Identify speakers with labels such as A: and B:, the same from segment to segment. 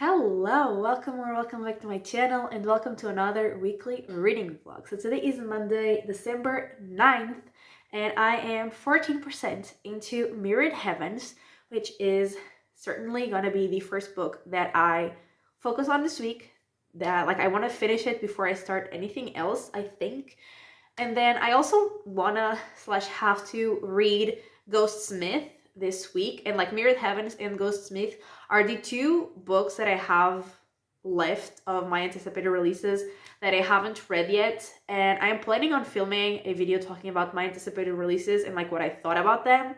A: Hello, welcome back to my channel and welcome to another weekly reading vlog. So today is Monday, December 9th, and I am 14% into Mirrored Heavens, which is certainly gonna be the first book that I focus on this week. That I want to finish it before I start anything else, I think. And then I also wanna / have to read Ghostsmith this week, and Mirrored Heavens and Ghostsmith are the two books that I have left of my anticipated releases that I haven't read yet, and I am planning on filming a video talking about my anticipated releases and what I thought about them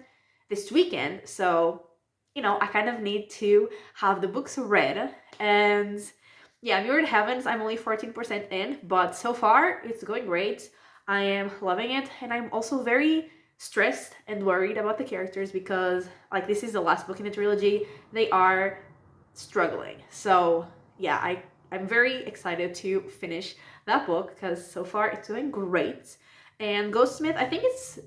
A: this weekend. So I kind of need to have the books read. And yeah, Mirrored Heavens, I'm only 14% in, but so far it's going great. I am loving it, and I'm also very stressed and worried about the characters because this is the last book in the trilogy. They are struggling. So yeah, I'm very excited to finish that book because so far it's doing great. And Ghostsmith, I think it's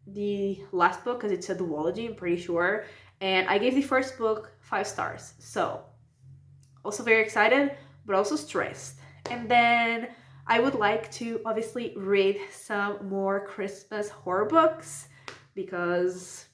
A: the last book because it's a duology, I'm pretty sure. And I gave the first book 5 stars. So also very excited, but also stressed. And then I would like to obviously read some more Christmas horror books because,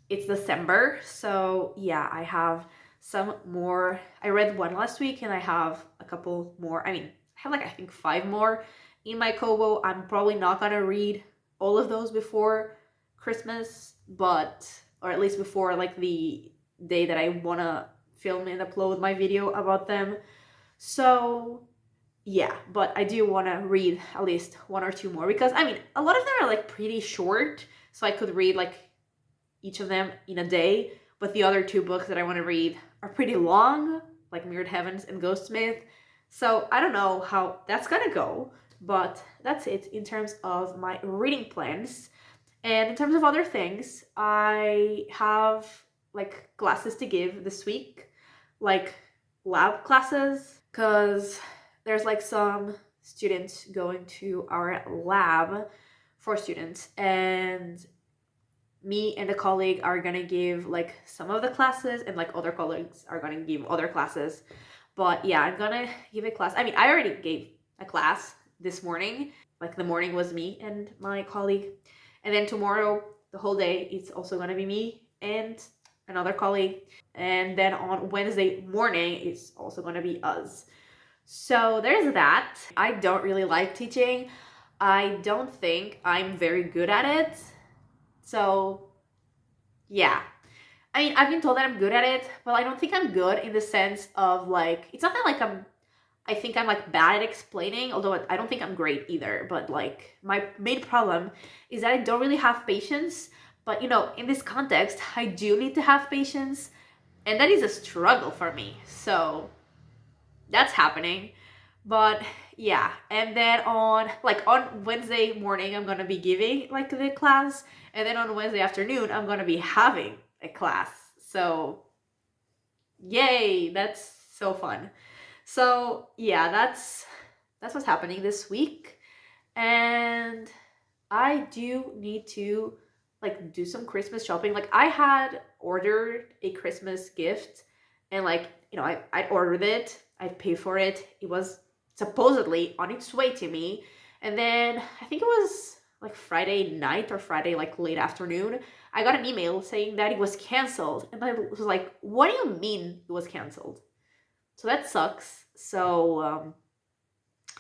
A: it's December. So yeah, I have some more. I read one last week and I have a couple more. I have I think 5 more in my Kobo. I'm probably not gonna read all of those before Christmas, or at least before the day that I wanna film and upload my video about them. So yeah, but I do want to read at least 1 or 2 more because a lot of them are pretty short, so I could read each of them in a day, but the other 2 books that I want to read are pretty long, like Mirrored Heavens and Ghostsmith. So I don't know how that's gonna go, but that's it in terms of my reading plans. And in terms of other things, I have classes to give this week, lab classes, because there's some students going to our lab for students, and me and a colleague are gonna give some of the classes, and other colleagues are gonna give other classes. But yeah, I'm gonna give a class. I already gave a class this morning. The morning was me and my colleague, and then tomorrow the whole day it's also gonna be me and another colleague, and then on Wednesday morning it's also gonna be us. So there's that. I don't really like teaching. I don't think I'm very good at it. So yeah. I've been told that I'm good at it, but I don't think I'm good in the sense of it's not that I think I'm bad at explaining, although I don't think I'm great either. But my main problem is that I don't really have patience. But in this context, I do need to have patience, and that is a struggle for me. So that's happening. But yeah, and then on Wednesday morning I'm gonna be giving the class, and then on Wednesday afternoon I'm gonna be having a class. So yay, that's so fun. So yeah, that's what's happening this week. And I do need to do some Christmas shopping. I had ordered a Christmas gift, and I ordered it, I paid for it. It was supposedly on its way to me. And then I think it was Friday night or Friday late afternoon, I got an email saying that it was canceled. And I was like, what do you mean it was canceled? So that sucks. So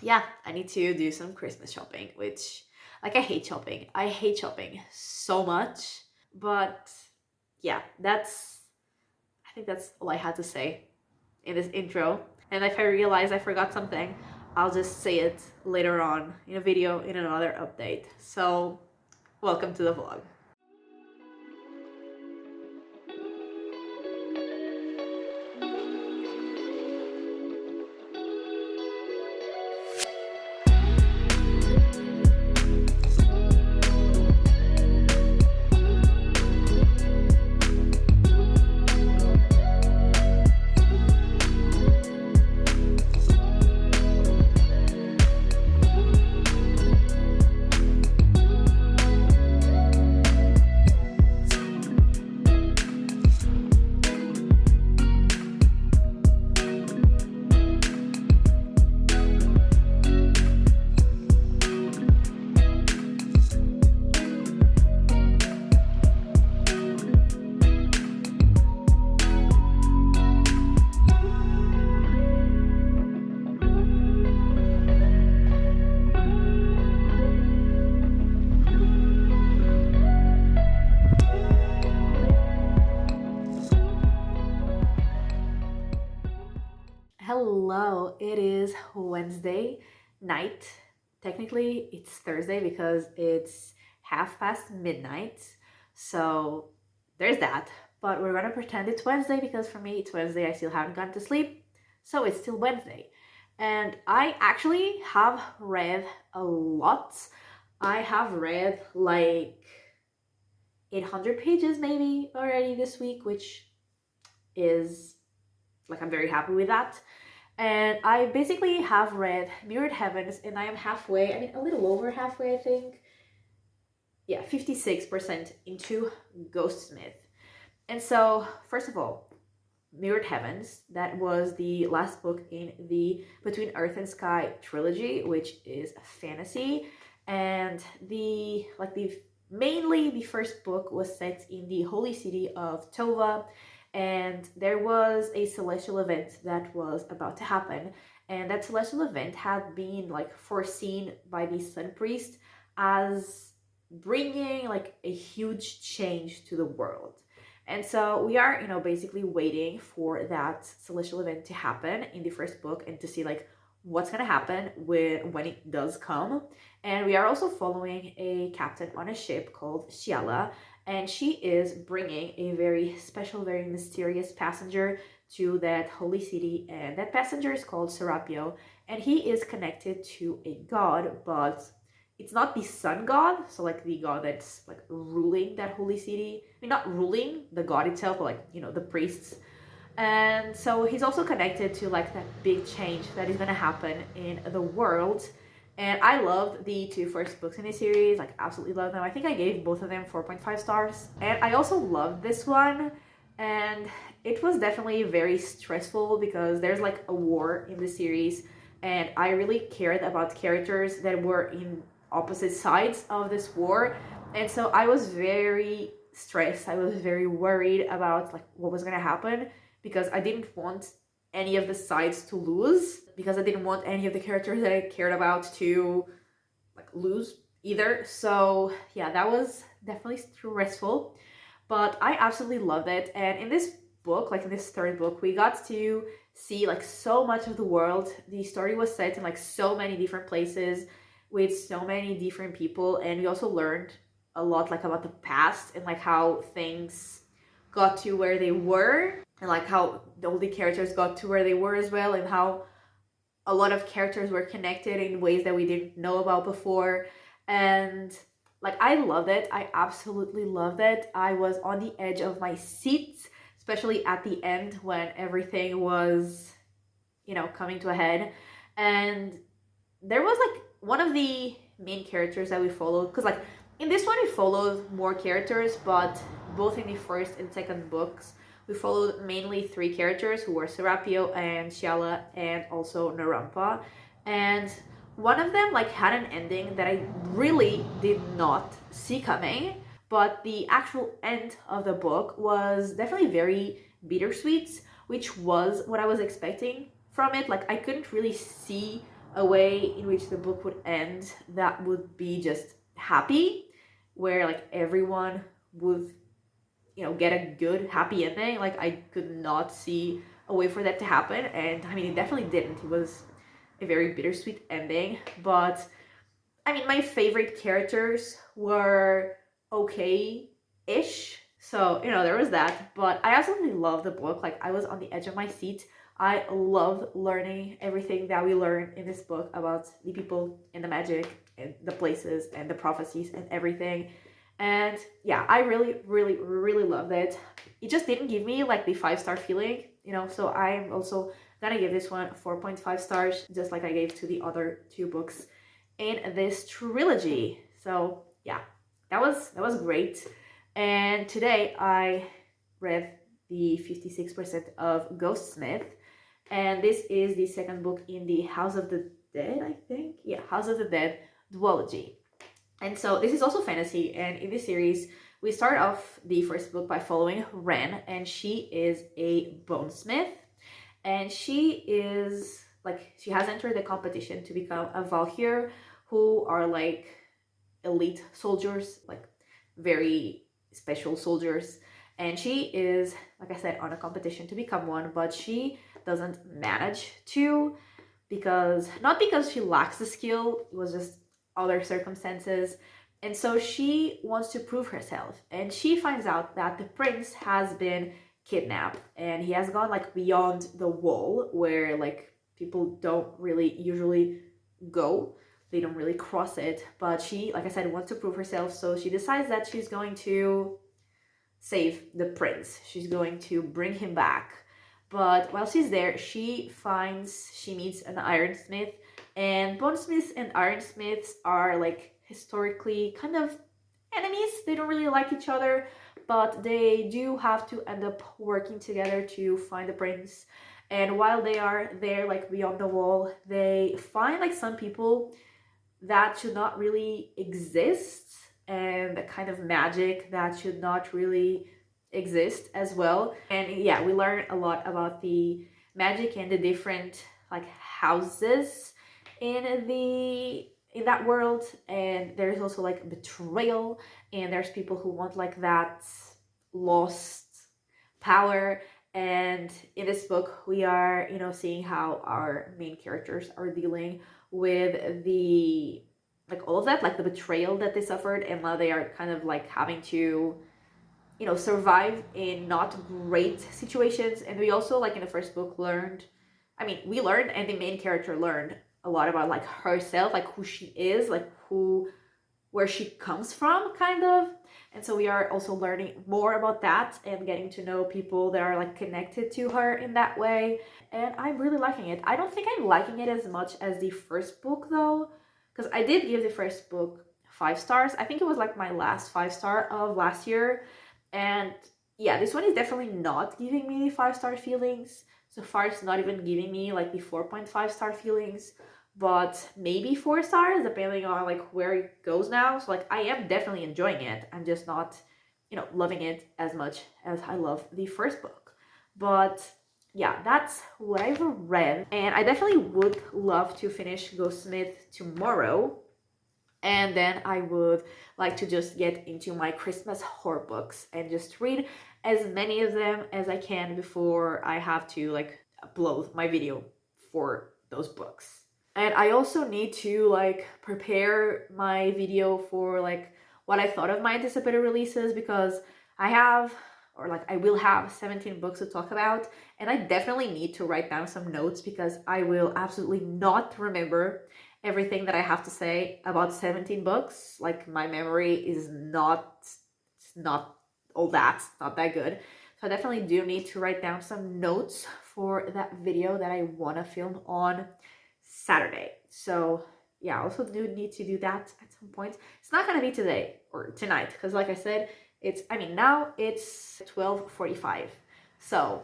A: yeah, I need to do some Christmas shopping, which I hate shopping. I hate shopping so much. But yeah, I think that's all I had to say in this intro. And if I realize I forgot something, I'll just say it later on in a video, in another update. So welcome to the vlog. Hello, it is Wednesday night. Technically, it's Thursday because it's midnight. So there's that. But we're gonna pretend it's Wednesday because for me, it's Wednesday. I still haven't gone to sleep. So it's still Wednesday. And I actually have read a lot. I have read like 800 pages maybe already this week, which is like I'm very happy with that. And I basically have read Mirrored Heavens and I am halfway, I mean, a little over halfway, I think. Yeah, 56% into Ghostsmith. And so, first of all, Mirrored Heavens, that was the last book in the Between Earth and Sky trilogy, which is fantasy. And mainly the first book was set in the holy city of Tova, and there was a celestial event that was about to happen, and that celestial event had been like foreseen by the sun priest as bringing like a huge change to the world. And so we are, basically waiting for that celestial event to happen in the first book and to see like what's going to happen when it does come. And we are also following a captain on a ship called Shiala, and she is bringing a very special, very mysterious passenger to that holy city, and that passenger is called Serapio, and he is connected to a god, but it's not the sun god, so like the god that's like ruling that holy city. I mean, not ruling the god itself, but like, the priests. And so he's also connected to like that big change that is going to happen in the world. And I loved the two first books in the series, like absolutely loved them. I think I gave both of them 4.5 stars. And I also loved this one. And it was definitely very stressful because there's like a war in the series. And I really cared about characters that were in opposite sides of this war. And so I was very stressed. I was very worried about like what was going to happen because I didn't want any of the sides to lose, because I didn't want any of the characters that I cared about to like lose either. So yeah, that was definitely stressful, but I absolutely loved it. And in this book, like in this third book, we got to see like so much of the world. The story was set in like so many different places with so many different people, and we also learned a lot like about the past and like how things got to where they were, and like how all the characters got to where they were as well, and how a lot of characters were connected in ways that we didn't know about before. And like I loved it. I absolutely loved it. I was on the edge of my seat, especially at the end when everything was, coming to a head. And there was like one of the main characters that we followed, because like in this one we followed more characters, but both in the first and second books we followed mainly three characters, who were Serapio and Shiala and also Narampa. And one of them like had an ending that I really did not see coming, but the actual end of the book was definitely very bittersweet, which was what I was expecting from it. Like I couldn't really see a way in which the book would end that would be just happy, where like everyone would get a good happy ending. Like I could not see a way for that to happen, and I mean it definitely didn't. It was a very bittersweet ending. But I mean my favorite characters were okay-ish, so there was that. But I absolutely loved the book. Like I was on the edge of my seat. I loved learning everything that we learned in this book about the people and the magic and the places and the prophecies and everything. And yeah, I really, really, really loved it. It just didn't give me like the 5-star feeling, so I'm also gonna give this one 4.5 stars, just like I gave to the other two books in this trilogy. So yeah, that was great. And today I read the 56% of Ghostsmith, and this is the second book in the House of the Dead, I think. Yeah, House of the Dead duology. And so this is also fantasy, and in this series we start off the first book by following Ren, and she is a bonesmith, and she has entered the competition to become a Valkyr, who are like elite soldiers, like very special soldiers. And she is, like I said, on a competition to become one, but she doesn't manage to, because not because she lacks the skill, it was just other circumstances. And so she wants to prove herself, and she finds out that the prince has been kidnapped, and he has gone like beyond the wall where like people don't really usually go. They don't really cross it. But she, like I said, wants to prove herself, so she decides that she's going to save the prince. She's going to bring him back. But while she's there, she meets an ironsmith, and bonesmiths and ironsmiths are like historically kind of enemies. They don't really like each other, but they do have to end up working together to find the prince. And while they are there, like beyond the wall, they find like some people that should not really exist, and the kind of magic that should not really exist as well. And yeah, we learn a lot about the magic and the different like houses in that world. And there's also like betrayal, and there's people who want like that lost power. And in this book we are, you know, seeing how our main characters are dealing with the like all of that, like the betrayal that they suffered, and now they are kind of like having to, you know, survive in not great situations. And we also, like in the first book, learned, I mean, we learned, and the main character learned a lot about like herself, like who she is, like where she comes from, kind of. And so we are also learning more about that and getting to know people that are like connected to her in that way. And I'm really liking it. I don't think I'm liking it as much as the first book though, because I did give the first book 5 stars. I think it was like my last 5-star of last year. And yeah, this one is definitely not giving me the 5-star feelings. So far it's not even giving me like the 4.5-star feelings, but maybe 4 stars depending on like where it goes now. So like I am definitely enjoying it. I'm just not, you know, loving it as much as I love the first book. But yeah, that's what I've read, and I definitely would love to finish Ghostsmith tomorrow. And then I would like to just get into my Christmas horror books and just read as many of them as I can before I have to like upload my video for those books. And I also need to like prepare my video for like what I thought of my anticipated releases, because I have, or like I will have 17 books to talk about, and I definitely need to write down some notes because I will absolutely not remember everything that I have to say about 17 books. Like my memory is not all that, not that good. So I definitely do need to write down some notes for that video that I want to film on Saturday. So yeah, I also do need to do that at some point. It's not gonna be today or tonight, because like I said, now it's 12:45. So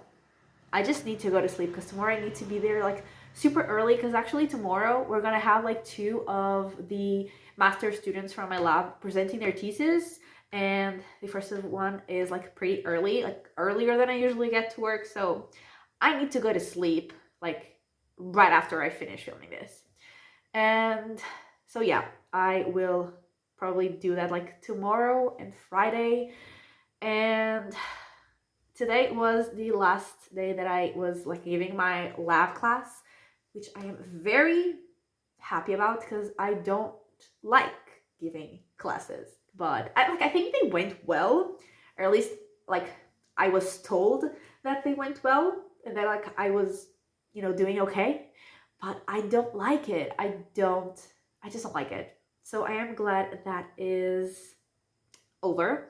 A: I just need to go to sleep, because tomorrow I need to be there like super early, because actually tomorrow we're gonna have like 2 of the master students from my lab presenting their thesis, and the first one is like pretty early, like earlier than I usually get to work. So I need to go to sleep like right after I finish filming this. And so yeah, I will probably do that like tomorrow and Friday. And today was the last day that I was like giving my lab class, which I am very happy about, because I don't like giving classes. But I think they went well, or at least like I was told that they went well, and that like I was, you know, doing okay. But I don't like it. I just don't like it. So I am glad that is over.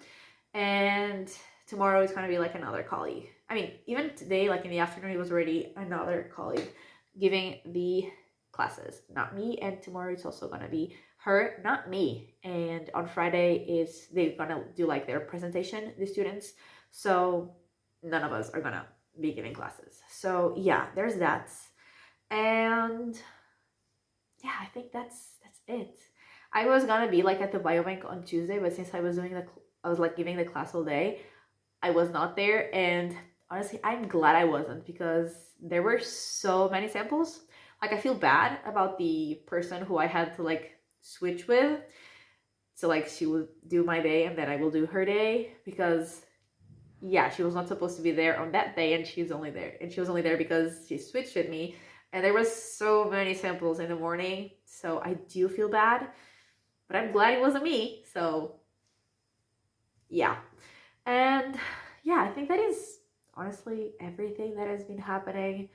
A: And tomorrow is going to be like another colleague. I mean, even today, like in the afternoon, it was already another colleague giving the classes, not me. And tomorrow it's also going to be her, not me. And on Friday they're going to do like their presentation, the students. So none of us are going to be giving classes. So yeah, there's that. And yeah, I think that's it. I was gonna be like at the biobank on Tuesday, but since I was like giving the class all day, I was not there. And honestly, I'm glad I wasn't, because there were so many samples. Like I feel bad about the person who I had to like switch with. So like she would do my day and then I will do her day, because yeah, she was not supposed to be there on that day, and she was only there because she switched with me, and there was so many samples in the morning, so I do feel bad, but I'm glad it wasn't me. So yeah. And yeah, I think that is honestly everything that has been happening.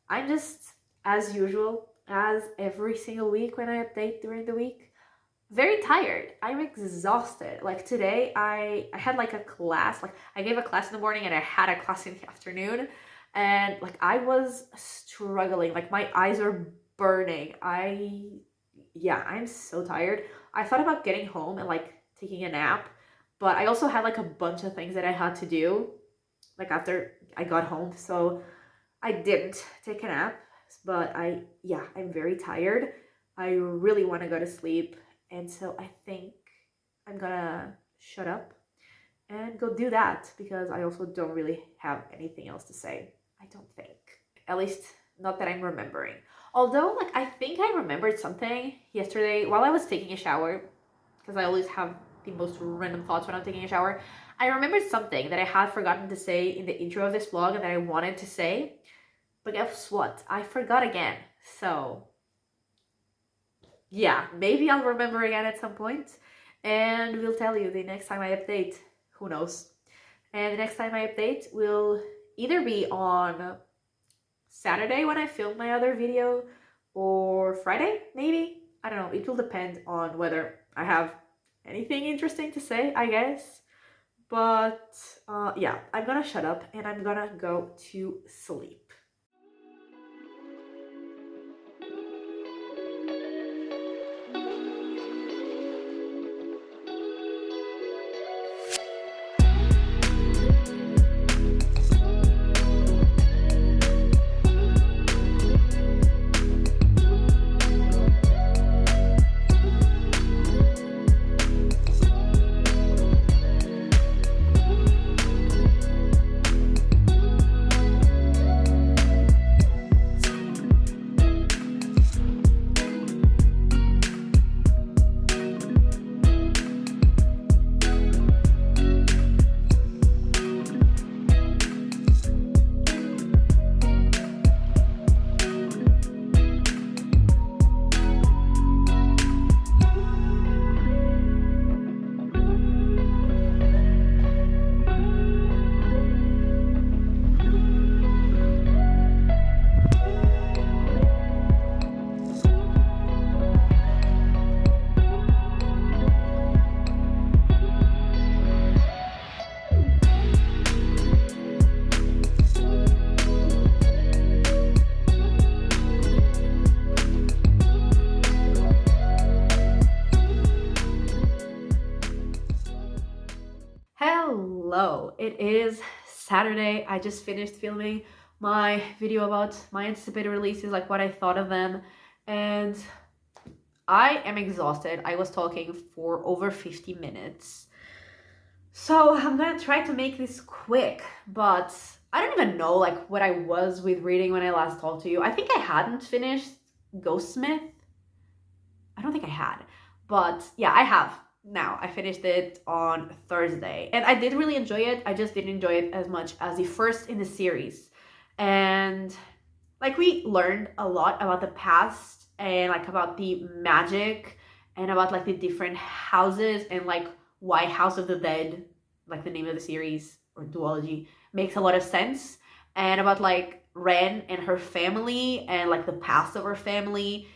A: I'm just, as usual, as every single week when I update during the week, very tired. I'm exhausted. Like today, I had like a class, like I gave a class in the morning and I had a class in the afternoon. And like I was struggling, like my eyes are burning. Yeah, I'm so tired. I thought about getting home and like taking a nap, but I also had like a bunch of things that I had to do like after I got home. So I didn't take a nap, but yeah, I'm very tired. I really want to go to sleep. And so I think I'm gonna shut up and go do that because I also don't really have anything else to say. I don't think. At least not that I'm remembering. Although, like, I think I remembered something yesterday while I was taking a shower, because I always have the most random thoughts when I'm taking a shower. I remembered something that I had forgotten to say in the intro of this vlog and that I wanted to say. But guess what? I forgot again. So yeah, maybe I'll remember again at some point, and we'll tell you the next time I update. Who knows? And the next time I update will either be on Saturday when I film my other video, or Friday, maybe. I don't know. It will depend on whether I have anything interesting to say, I guess. But yeah, I'm gonna shut up and I'm gonna go to sleep. Hello, it is Saturday. I just finished filming my video about my anticipated releases, like what I thought of them, and I am exhausted. I was talking for over 50 minutes. So I'm gonna try to make this quick, but I don't even know like what I was with reading when I last talked to you. I think I hadn't finished Ghostsmith. I don't think I had, but yeah, I have now. I finished it on Thursday and I did really enjoy it. I just didn't enjoy it as much as the first in the series. And like we learned a lot about the past and like about the magic and about like the different houses and like why House of the Dead, like the name of the series or duology, makes a lot of sense, and about like Ren and her family and like the past of her family.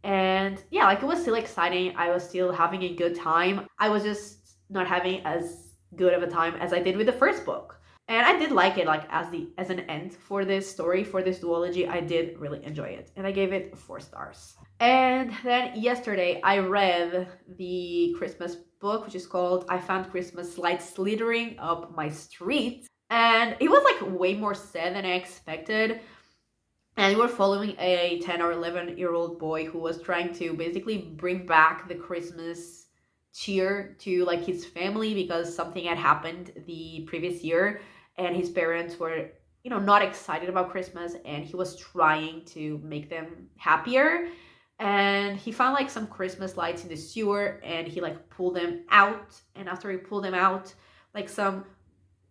A: And yeah, like it was still exciting. I was still having a good time. I was just not having as good of a time as I did with the first book. And I did like it, like as an end for this story, for this duology. I did really enjoy it, and I gave it 4 stars. And then yesterday I read the Christmas book, which is called I Found Christmas Lights Slithering Up My Street, and it was like way more sad than I expected. And we were following a 10 or 11-year-old boy who was trying to basically bring back the Christmas cheer to like his family because something had happened the previous year and his parents were, you know, not excited about Christmas, and he was trying to make them happier. And he found like some Christmas lights in the sewer and he like pulled them out, and after he pulled them out, like some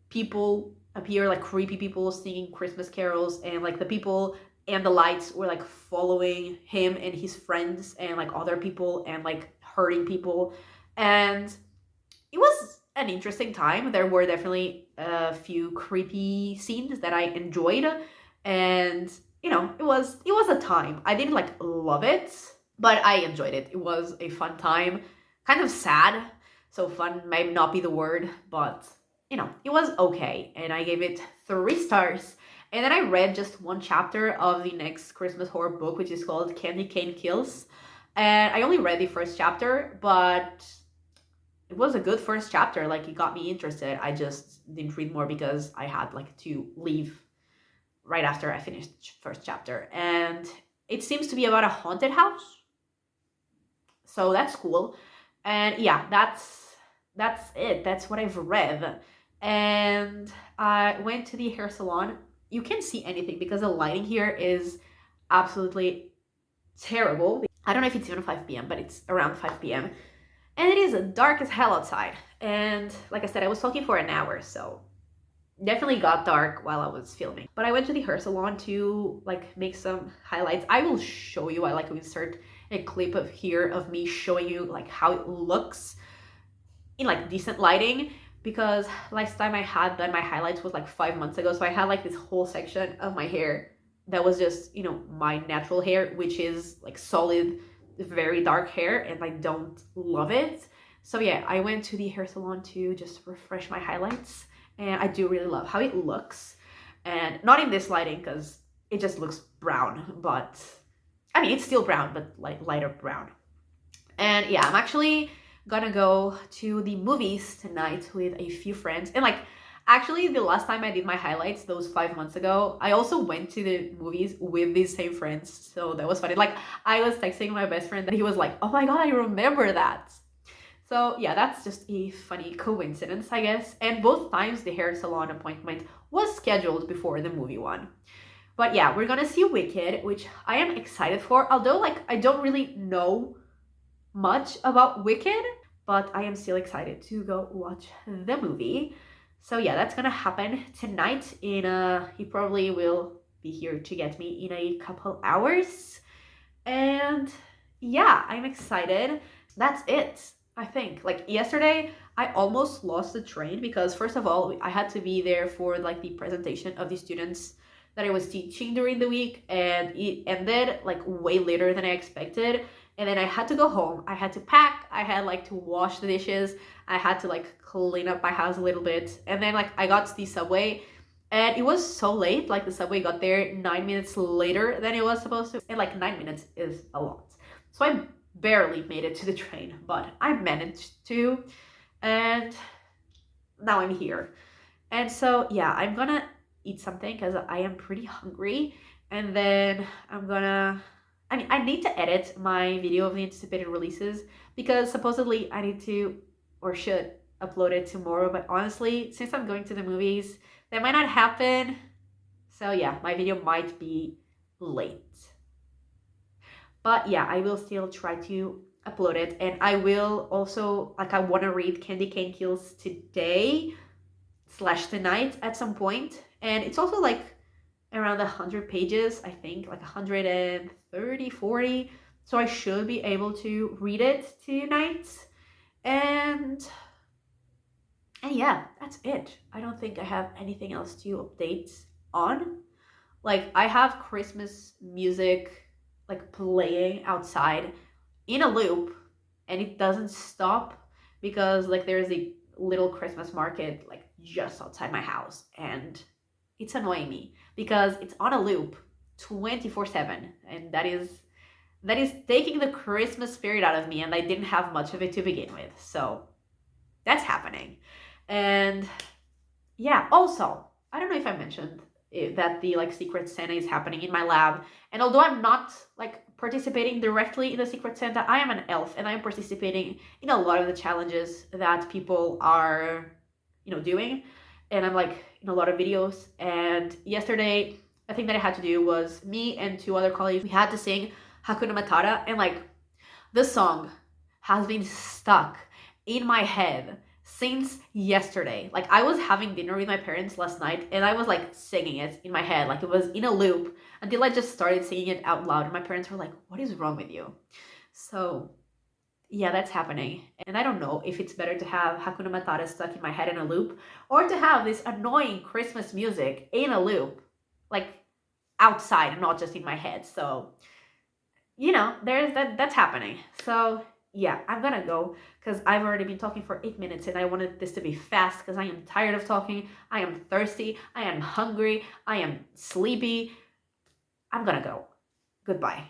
A: people appear, like creepy people singing Christmas carols, and like the people and the lights were like following him and his friends and like other people and like hurting people. And it was an interesting time. There were definitely a few creepy scenes that I enjoyed, and it was a time. I didn't like love it, but I enjoyed it. It was a fun time, kind of sad. So fun might not be the word, but it was okay, and I gave it 3 stars. And then I read just one chapter of the next Christmas horror book, which is called Candy Cane Kills. And I only read the first chapter, but it was a good first chapter. Like, it got me interested. I just didn't read more because I had like to leave right after I finished first chapter. And it seems to be about a haunted house, so that's cool. And yeah, that's it. That's what I've read. And I went to the hair salon. You can't see anything because the lighting here is absolutely terrible. I don't know if it's even 5 p.m., but it's around 5 p.m. And it is dark as hell outside. And like I said, I was talking for an hour, so definitely got dark while I was filming. But I went to the hair salon to like make some highlights. I will show you. I like to insert a clip of here of me showing you like how it looks in like decent lighting, because last time I had done my highlights was like 5 months ago. So I had like this whole section of my hair that was just, my natural hair, which is like solid, very dark hair, and I don't love it. So yeah, I went to the hair salon to just refresh my highlights, and I do really love how it looks. And not in this lighting because it just looks brown, but I mean, it's still brown, but like lighter brown. And yeah, I'm actually gonna go to the movies tonight with a few friends. And like, actually, the last time I did my highlights, those 5 months ago, I also went to the movies with these same friends. So that was funny. Like, I was texting my best friend and he was like, oh my God, I remember that. So yeah, that's just a funny coincidence, I guess. And both times the hair salon appointment was scheduled before the movie one. But yeah, we're gonna see Wicked, which I am excited for. Although, like, I don't really know much about Wicked, but I am still excited to go watch the movie. So yeah, that's gonna happen tonight. He probably will be here to get me in a couple hours. And yeah, I'm excited. That's it, I think. Like, yesterday, I almost lost the train because, first of all, I had to be there for like the presentation of the students that I was teaching during the week, and it ended like way later than I expected. And then I had to go home. I had to pack. I had like to wash the dishes. I had to like clean up my house a little bit. And then like I got to the subway, and it was so late. Like, the subway got there 9 minutes later than it was supposed to. And like 9 minutes is a lot. So I barely made it to the train, but I managed to. And now I'm here. And so yeah, I'm gonna eat something because I am pretty hungry. And then I need to edit my video of the anticipated releases because supposedly I need to, or should, upload it tomorrow. But honestly, since I'm going to the movies, that might not happen. So yeah, my video might be late. But yeah, I will still try to upload it. And I will also, like, I want to read Candy Cane Kills today / tonight at some point. And it's also like around 100 pages, I think, like 130, 40. So I should be able to read it tonight. And yeah, that's it. I don't think I have anything else to update on. Like, I have Christmas music like playing outside in a loop, and it doesn't stop because like there's a little Christmas market like just outside my house, and it's annoying me because it's on a loop 24/7, and that is taking the Christmas spirit out of me, and I didn't have much of it to begin with. So that's happening. And yeah, also, I don't know if I mentioned that the like Secret Santa is happening in my lab. And although I'm not like participating directly in the Secret Santa, I am an elf and I'm participating in a lot of the challenges that people are, doing. And I'm like in a lot of videos. And yesterday, a thing that I had to do was me and 2 other colleagues, we had to sing Hakuna Matata. And like, the song has been stuck in my head since yesterday. Like, I was having dinner with my parents last night and I was like singing it in my head, like it was in a loop until I just started singing it out loud. And my parents were like, "What is wrong with you?" So, yeah, that's happening. And I don't know if it's better to have Hakuna Matata stuck in my head in a loop or to have this annoying Christmas music in a loop, like outside and not just in my head. So, there's that's happening. So, yeah, I'm gonna go because I've already been talking for 8 minutes and I wanted this to be fast because I am tired of talking. I am thirsty. I am hungry. I am sleepy. I'm gonna go. Goodbye.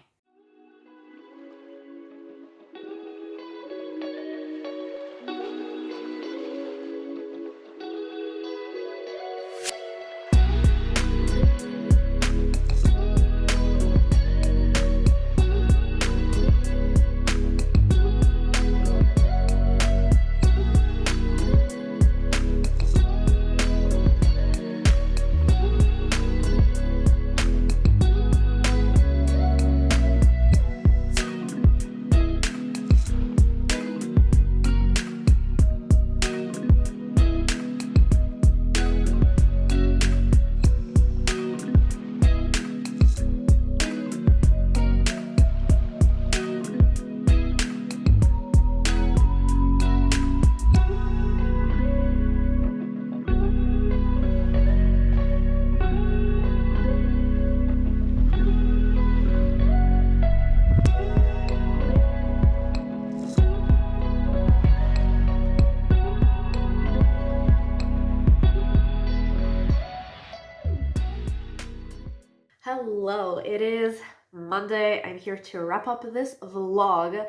A: Hello, it is Monday. I'm here to wrap up this vlog,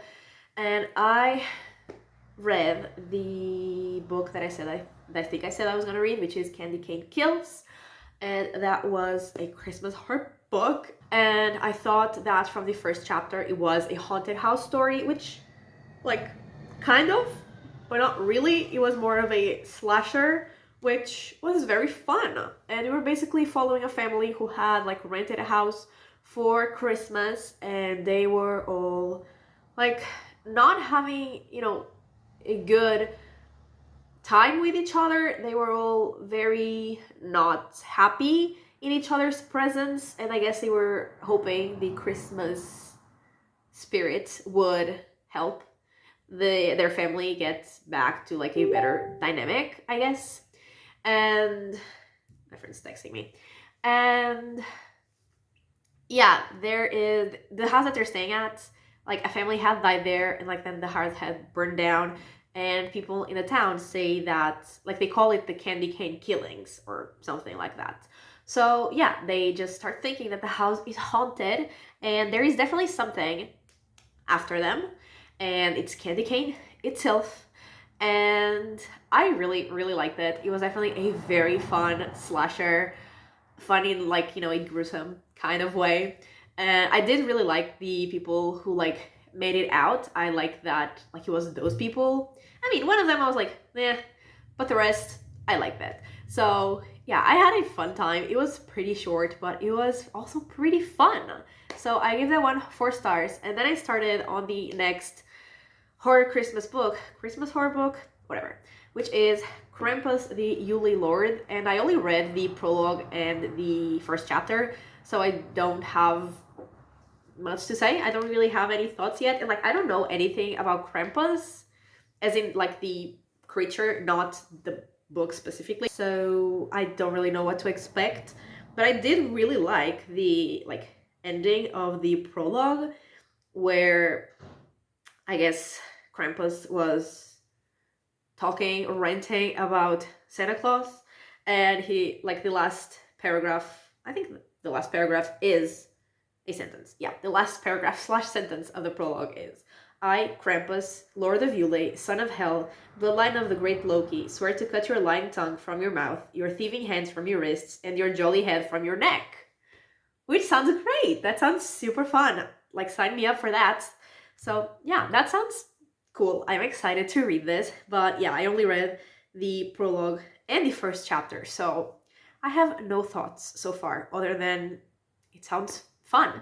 A: and I read the book that I think I said I was gonna read, which is Candy Cane Kills, and that was a Christmas heart book. And I thought that from the first chapter it was a haunted house story, which, like, kind of, but not really. It was more of a slasher, which was very fun. And we were basically following a family who had like rented a house for Christmas, and they were all like not having, a good time with each other. They were all very not happy in each other's presence, and I guess they were hoping the Christmas spirit would help their family get back to like a better dynamic, I guess. And my friend's texting me. And yeah, there is the house that they're staying at, like a family had died there, and like then the house had burned down, and people in the town say that, like, they call it the Candy Cane Killings or something like that. So yeah, they just start thinking that the house is haunted, and there is definitely something after them, and it's Candy Cane itself. And I really, really liked it. It was definitely a very fun slasher, fun in like, a gruesome kind of way. And I did really like the people who like made it out. I like that, like, it was those people. I mean, one of them I was like, eh, but the rest, I like that. So yeah, I had a fun time. It was pretty short, but it was also pretty fun. So I gave that one 4 stars. And then I started on the next Christmas horror book, whatever, which is Krampus the Yule Lord. And I only read the prologue and the first chapter, so I don't have much to say. I don't really have any thoughts yet. And like, I don't know anything about Krampus, as in like the creature, not the book specifically. So I don't really know what to expect. But I did really like the like ending of the prologue, where I guess Krampus was talking or ranting about Santa Claus, and he, like, the last paragraph, I think the last paragraph is a sentence. Yeah, the last paragraph / sentence of the prologue is, "I, Krampus, Lord of Yule, son of Hell, bloodline of the great Loki, swear to cut your lying tongue from your mouth, your thieving hands from your wrists, and your jolly head from your neck." Which sounds great. That sounds super fun. Like, sign me up for that. So yeah, that sounds cool. I'm excited to read this. But yeah, I only read the prologue and the first chapter, so I have no thoughts so far other than it sounds fun.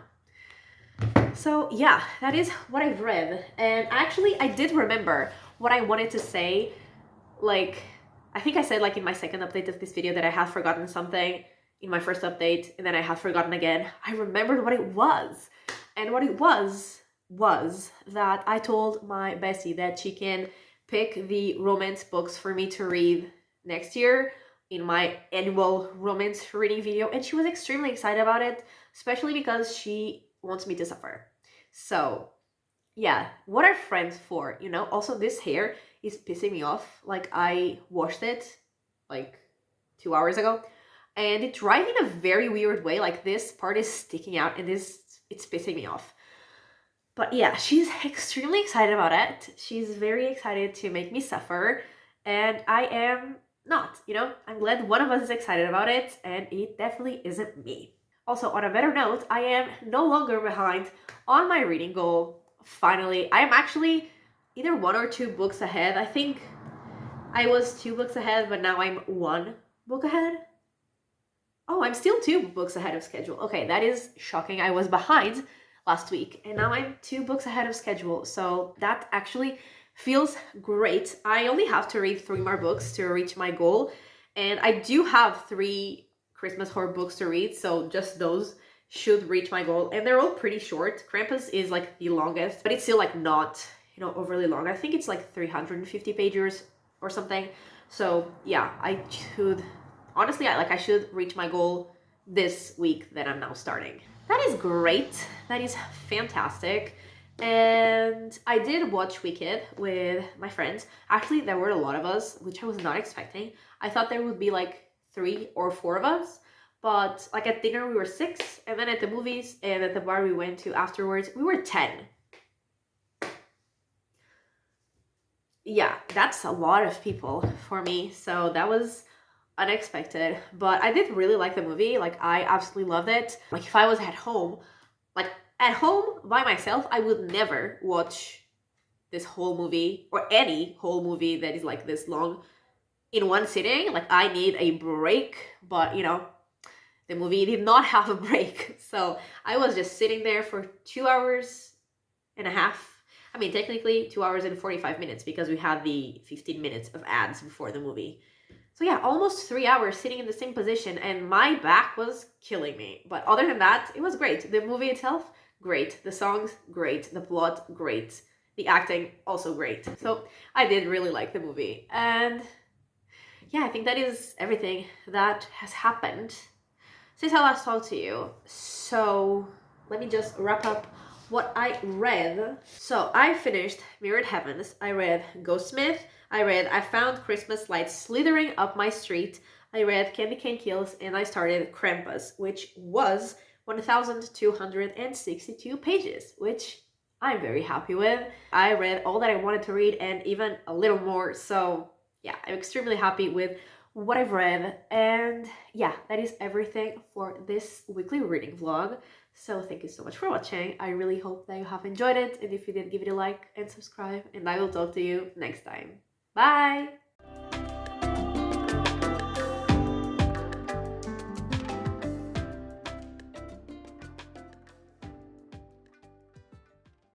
A: So yeah, that is what I've read. And actually, I did remember what I wanted to say like, I think I said like in my second update of this video that I had forgotten something in my first update, and then I had forgotten again. I remembered what it was. And what it was that I told my bestie that she can pick the romance books for me to read next year in my annual romance reading video, and she was extremely excited about it, especially because she wants me to suffer. So yeah, what are friends for, you know? Also, this hair is pissing me off. Like, I washed it like 2 hours ago, and it's dried in a very weird way. Like, this part is sticking out, and it's pissing me off. But yeah, she's extremely excited about it. She's very excited to make me suffer, and I am not, you know? I'm glad one of us is excited about it, and it definitely isn't me. Also, on a better note, I am no longer behind on my reading goal. Finally, I am actually either 1 or 2 books ahead. I think I was 2 books ahead, but now I'm 1 book ahead. Oh, I'm still 2 books ahead of schedule. Okay, that is shocking. I was behind last week, and now I'm 2 books ahead of schedule. So that actually feels great. I only have to read 3 more books to reach my goal, and I do have 3 Christmas horror books to read, so just those should reach my goal, and they're all pretty short. Krampus is like the longest, but it's still like not, you know, overly long. I think it's like 350 pages or something. So yeah, I should, honestly, I should reach my goal this week that I'm now starting. That is great. That is fantastic. And I did watch Wicked with my friends. Actually, there were a lot of us, which I was not expecting. I thought there would be like 3 or 4 of us, but like at dinner we were 6, and then at the movies and at the bar we went to afterwards we were 10. Yeah, that's a lot of people for me, so that was unexpected. But I did really like the movie. Like, I absolutely loved it. Like, if I was at home, like at home by myself, I would never watch this whole movie or any whole movie that is like this long in one sitting. Like, I need a break, but you know, the movie did not have a break. So I was just sitting there for 2 hours and a half. I mean, technically 2 hours and 45 minutes because we had the 15 minutes of ads before the movie. So yeah, almost 3 hours sitting in the same position, and my back was killing me. But other than that, it was great. The movie itself, great. The songs, great. The plot, great. The acting, also great. So I did really like the movie. And yeah, I think that is everything that has happened since I last talked to you. So let me just wrap up what I read. So I finished Mirrored Heavens. I read Ghostsmith. I read I Found Christmas Lights Slithering Up My Street. I read Candy Cane Kills, and I started Krampus, which was 1,262 pages, which I'm very happy with. I read all that I wanted to read and even a little more. So yeah, I'm extremely happy with what I've read. And yeah, that is everything for this weekly reading vlog. So thank you so much for watching. I really hope that you have enjoyed it, and if you did, give it a like and subscribe, and I will talk to you next time. Bye!